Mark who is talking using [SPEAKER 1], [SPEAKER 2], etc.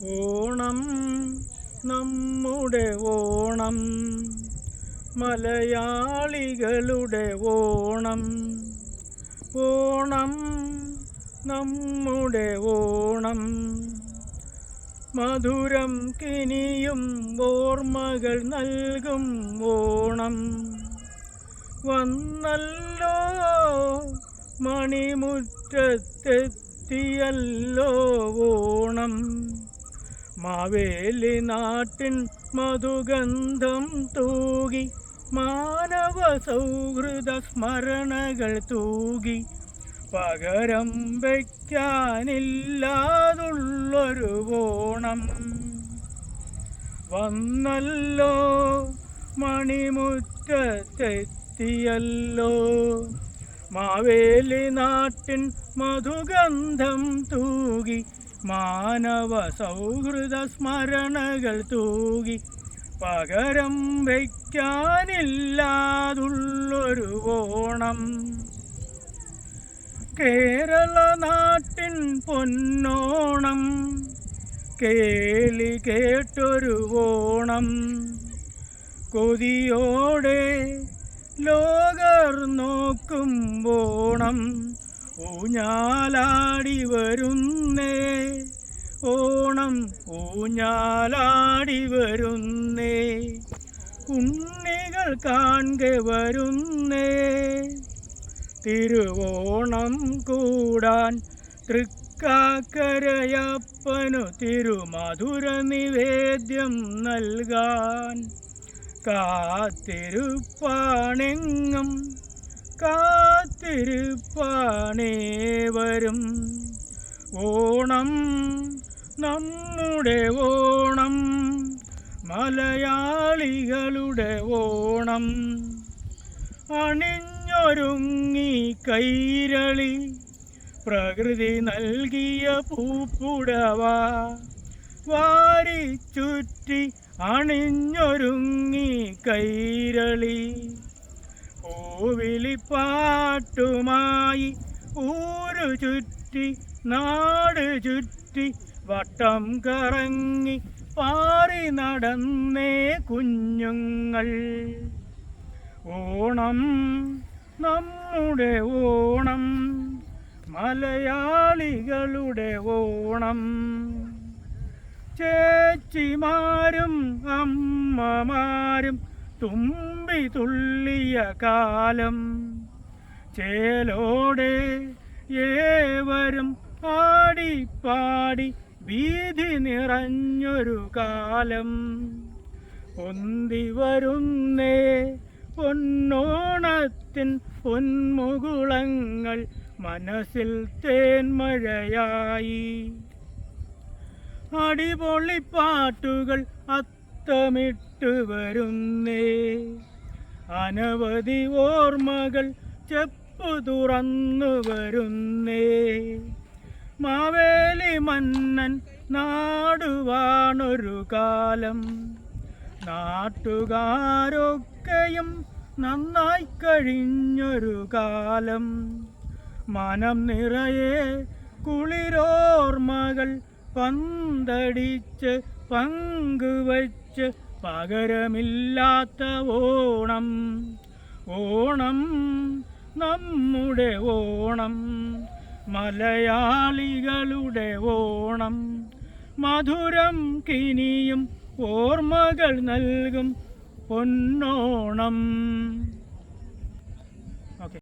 [SPEAKER 1] ഓണം നമ്മുടെ ഓണം, മലയാളികളുടെ ഓണം. ഓണം നമ്മുടെ ഓണം, മധുരം കിനിയും ഓർമ്മകൾ നൽകും ഓണം. വന്നല്ലോ മണിമുറ്റത്തെത്തിയല്ലോ ഓണം, മാവേലി നാട്ടിൻ മധുഗന്ധം തൂകി, മാനവ സൗഹൃദ സ്മരണകൾ തൂകി. പകരം വയ്ക്കാനില്ലാതുള്ളൊരു ഓണം വന്നല്ലോ, മണിമുറ്റത്തെത്തിയല്ലോ, മാവേലി നാട്ടിൻ മധുഗന്ധം തൂകി, മാനവ സൗഹൃദ സ്മരണകൾ തൂകി. പകരം വയ്ക്കാനില്ലാതുള്ളൊരു ഓണം, കേരള നാട്ടിൻ പൊന്നോണം, കേളി കേട്ടൊരു ഓണം. കൊതിയോടെ ലോകർ നോക്കും ഓണം, ഊഞ്ഞാലാടി വരുന്നേ ഓണം, ഊഞ്ഞാലാടി വരുന്നേ. ഉണ്ണികൾ കാൺകെ വരുന്നേ, തിരുവോണം കൂടാൻ തൃക്കാക്കരയപ്പനു തിരുമധുര നിവേദ്യം നൽകാൻ. കാത്തിരുപ്പാണെങ്ങും കാത്തിരുപ്പാണേവരും. ഓണം നമ്മുടെ ഓണം, മലയാളികളുടെ ഓണം. അണിഞ്ഞൊരുങ്ങി കൈരളി പ്രകൃതി നൽകിയ പൂപ്പുടവ, വാരിച്ചുറ്റി അണിഞ്ഞൊരുങ്ങി കൈരളി. പൂവിളിപ്പാട്ടുമായി ഊരു ചുറ്റി നാട് ചുറ്റി, വട്ടം കറങ്ങി പാറി നടന്നേ കുഞ്ഞുങ്ങൾ. ഓണം നമ്മുടെ ഓണം, മലയാളികളുടെ ഓണം. ചേച്ചിമാരും അമ്മമാരും തുമ്പി തുള്ളിയ കാലം, ചേലോടെ ഏവരും ആടിപ്പാടി വീതി നിറഞ്ഞൊരു കാലം. പൊന്തി വരുന്നേ പൊന്നോണത്തിൻ പൊന്മുകുളങ്ങൾ, മനസ്സിൽ തേന്മഴയായി. അടിപൊളിപ്പാട്ടുകൾ അത്തമിട്ട് വരുന്നേ, അനവധി ഓർമ്മകൾ ചെപ്പു തുറന്നു വരുന്നേ. മാവേലി മന്നൻ നാടുവാണൊരു കാലം, നാട്ടുകാരൊക്കെയും നന്നായി കഴിഞ്ഞൊരു കാലം. മനം നിറയെ കുളിരോർമ്മകൾ പന്തടിച്ച് പങ്കുവച്ച്, പകരമില്ലാത്ത ഓണം. ഓണം നമ്മുടെ ഓണം, മലയാളികളുടെ ഓണം. മധുരം കിനിയും ഓർമ്മകൾ നൽകും പൊന്നോണം. ഓക്കെ.